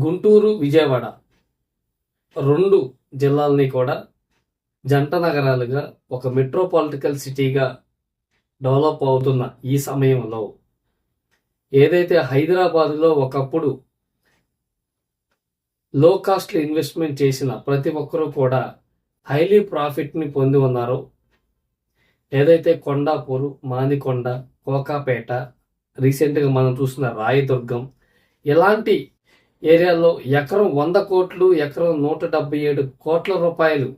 గుంటూరు, విజయవాడ 2 జిల్లాలని కూడా జంట నగరాలుగా ఒక మెట్రోపాలిటికల్ సిటీగా డెవలప్ అవుతున్న ఈ సమయంలో ఏదైతే హైదరాబాదులో ఒకప్పుడు లో కాస్ట్లో ఇన్వెస్ట్మెంట్ చేసిన ప్రతి ఒక్కరూ కూడా హైలీ ప్రాఫిట్ని పొంది ఉన్నారో, ఏదైతే కొండాపూరు, మాదికొండ, కోకాపేట, రీసెంట్గా మనం చూసిన రాయదుర్గం ఇలాంటి ఏరియాలో ఎకరం 100 కోట్లు, ఎకరం 177 కోట్ల రూపాయలు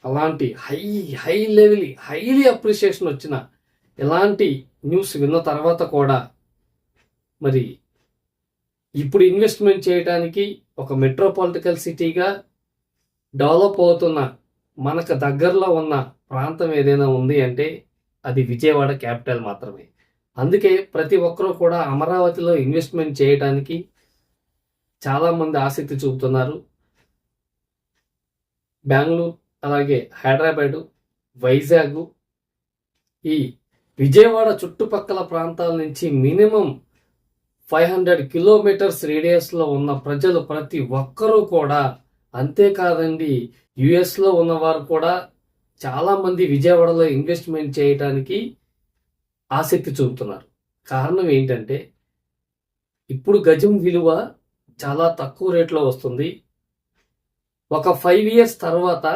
అలాంటి హైలీ అప్రిషియేషన్ వచ్చిన ఇలాంటి న్యూస్ విన్న తర్వాత కూడా మరి ఇప్పుడు ఇన్వెస్ట్మెంట్ చేయడానికి ఒక మెట్రోపాలిటికల్ సిటీగా డెవలప్ అవుతున్న మనకు దగ్గరలో ఉన్న ప్రాంతం ఏదైనా ఉంది అంటే అది విజయవాడ క్యాపిటల్ మాత్రమే. అందుకే ప్రతి ఒక్కరూ కూడా అమరావతిలో ఇన్వెస్ట్మెంట్ చేయడానికి చాలామంది ఆసక్తి చూపుతున్నారు. బెంగళూరు, అలాగే హైదరాబాదు, వైజాగ్, ఈ విజయవాడ చుట్టుపక్కల ప్రాంతాల నుంచి మినిమం 500 కిలోమీటర్స్ రేడియస్లో ఉన్న ప్రజలు ప్రతి ఒక్కరూ కూడా, అంతేకాదండి యుఎస్లో ఉన్నవారు కూడా చాలామంది విజయవాడలో ఇన్వెస్ట్మెంట్ చేయడానికి ఆసక్తి చూపుతున్నారు. కారణం ఏంటంటే ఇప్పుడు గజం విలువ చాలా తక్కువ రేట్లో వస్తుంది. ఒక 5 ఇయర్స్ తర్వాత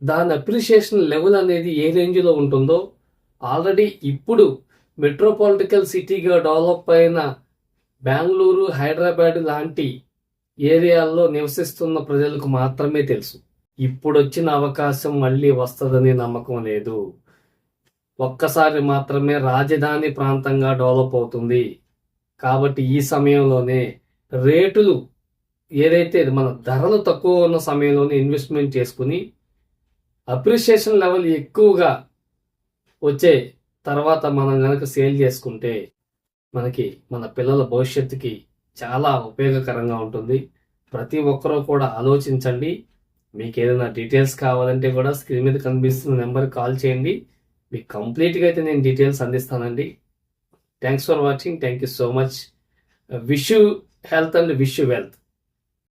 దాని అప్రిషియేషన్ లెవెల్ అనేది ఏ రేంజ్లో ఉంటుందో ఆల్రెడీ ఇప్పుడు మెట్రోపాలిటికల్ సిటీగా డెవలప్ అయిన బెంగళూరు, హైదరాబాద్ లాంటి ఏరియాల్లో నివసిస్తున్న ప్రజలకు మాత్రమే తెలుసు. ఇప్పుడు వచ్చిన అవకాశం మళ్ళీ వస్తుందని నమ్మకం లేదు. ఒక్కసారి మాత్రమే రాజధాని ప్రాంతంగా డెవలప్ అవుతుంది. కాబట్టి ఈ సమయంలోనే రేటులు ఏదైతే మన ధరలు తక్కువ ఉన్న సమయంలోనే ఇన్వెస్ట్మెంట్ చేసుకుని అప్రిషియేషన్ లెవెల్ ఎక్కువగా వచ్చే తర్వాత మనం కనుక సేల్ చేసుకుంటే మనకి మన పిల్లల భవిష్యత్తుకి చాలా ఉపయోగకరంగా ఉంటుంది. ప్రతి ఒక్కరూ కూడా ఆలోచించండి. మీకు ఏదైనా డీటెయిల్స్ కావాలంటే కూడా స్క్రీన్ మీద కనిపిస్తున్న నెంబర్కి కాల్ చేయండి. మీకు కంప్లీట్గా అయితే నేను డీటెయిల్స్ అందిస్తానండి. Thanks for watching. Thank you so much. Wish you health and wish you wealth.